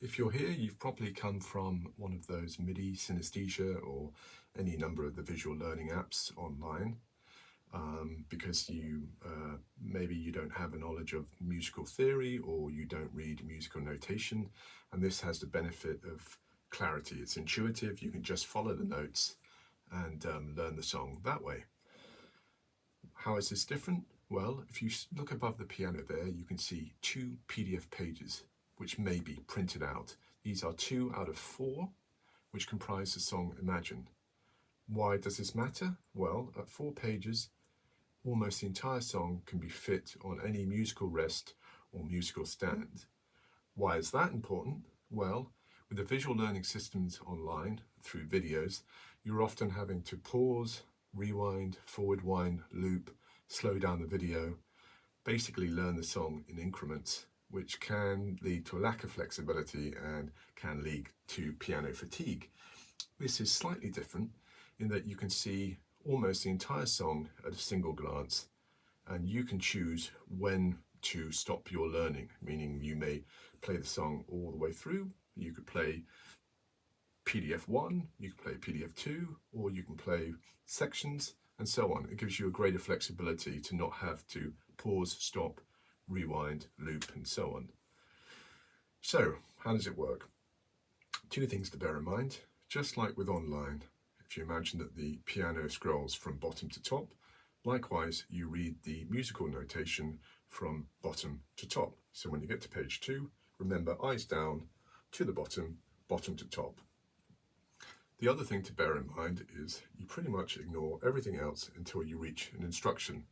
If you're here, you've probably come from one of those MIDI, synesthesia, or any number of the visual learning apps online, because maybe you don't have a knowledge of musical theory or you don't read musical notation, and this has the benefit of clarity. It's intuitive, you can just follow the notes and learn the song that way. How is this different? Well, if you look above the piano there, you can see 2 PDF pages which may be printed out. These are 2 out of 4 which comprise the song Imagine. Why does this matter? Well, at 4 pages, almost the entire song can be fit on any musical rest or musical stand. Why is that important? Well, with the visual learning systems online through videos, you're often having to pause, rewind, forward wind, loop, slow down the video, basically learn the song in increments, which can lead to a lack of flexibility and can lead to piano fatigue. This is slightly different in that you can see almost the entire song at a single glance, and you can choose when to stop your learning, meaning you may play the song all the way through. You could play PDF 1, you can play PDF 2, or you can play sections and so on. It gives you a greater flexibility to not have to pause, stop, rewind, loop, and so on. So, how does it work? 2 things to bear in mind. Just like with online, if you imagine that the piano scrolls from bottom to top, likewise you read the musical notation from bottom to top. So when you get to page 2, remember eyes down to the bottom, bottom to top. The other thing to bear in mind is you pretty much ignore everything else until you reach an instruction.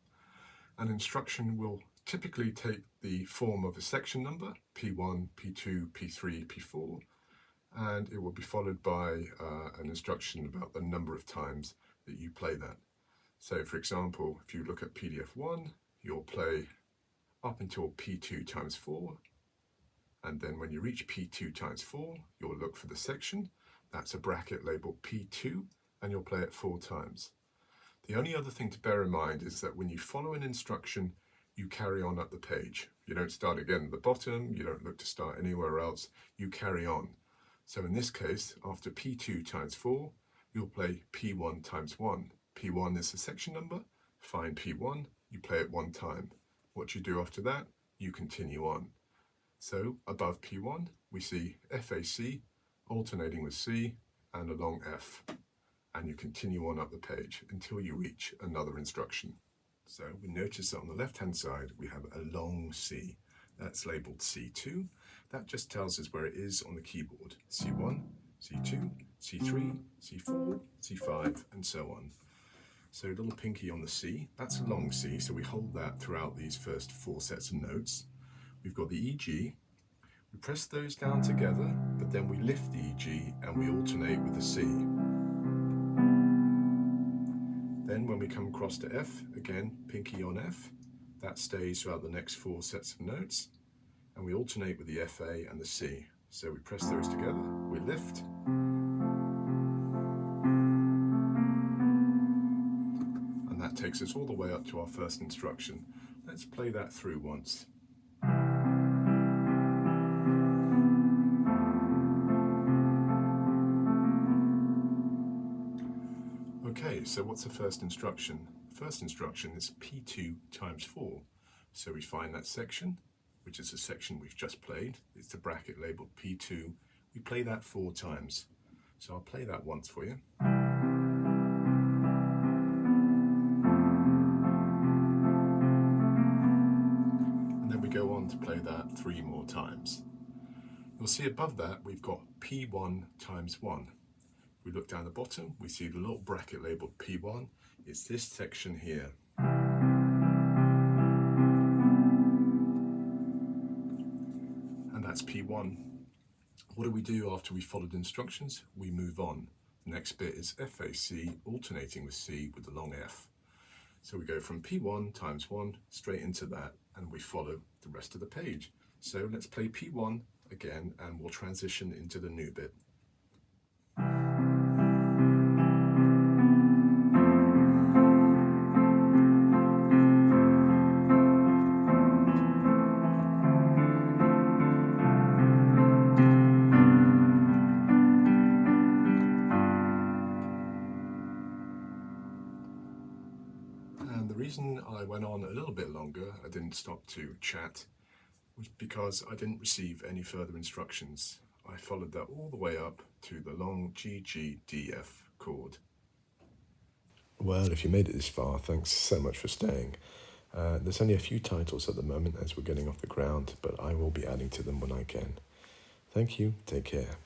An instruction will typically take the form of a section number, P1, P2, P3, P4, and it will be followed by an instruction about the number of times that you play that. So for example, if you look at PDF 1, you'll play up until P2 times 4, and then when you reach P2 times 4, you'll look for the section. That's a bracket labeled P2, and you'll play it 4 times. The only other thing to bear in mind is that when you follow an instruction, you carry on up the page. You don't start again at the bottom, you don't look to start anywhere else, you carry on. So in this case, after P2 times 4, you'll play P1 times 1. P1 is the section number, find P1, you play it 1 time. What you do after that, you continue on. So above P1, we see FAC, alternating with C, and a long F. And you continue on up the page until you reach another instruction. So we notice that on the left-hand side, we have a long C. That's labeled C2. That just tells us where it is on the keyboard. C1, C2, C3, C4, C5, and so on. So a little pinky on the C, that's a long C, so we hold that throughout these first 4 sets of notes. We've got the EG. We press those down together, but then we lift the EG and we alternate with the C. Then when we come across to F, again, pinky on F, that stays throughout the next 4 sets of notes, and we alternate with the FA and the C. So we press those together, we lift, and that takes us all the way up to our first instruction. Let's play that through once. Okay, so what's the first instruction? First instruction is P2 times 4. So we find that section, which is the section we've just played. It's the bracket labeled P2. We play that 4 times. So I'll play that once for you. And then we go on to play that 3 more times. You'll see above that we've got P1 times 1. We look down the bottom, we see the little bracket labeled P1. It's this section here. And that's P1. What do we do after we followed instructions? We move on. The next bit is FAC, alternating with C with the long F. So we go from P1 times 1 straight into that, and we follow the rest of the page. So let's play P1 again, and we'll transition into the new bit. And the reason I went on a little bit longer, I didn't stop to chat, was because I didn't receive any further instructions. I followed that all the way up to the long GGDF chord. Well, if you made it this far, thanks so much for staying. There's only a few titles at the moment as we're getting off the ground, but I will be adding to them when I can. Thank you, take care.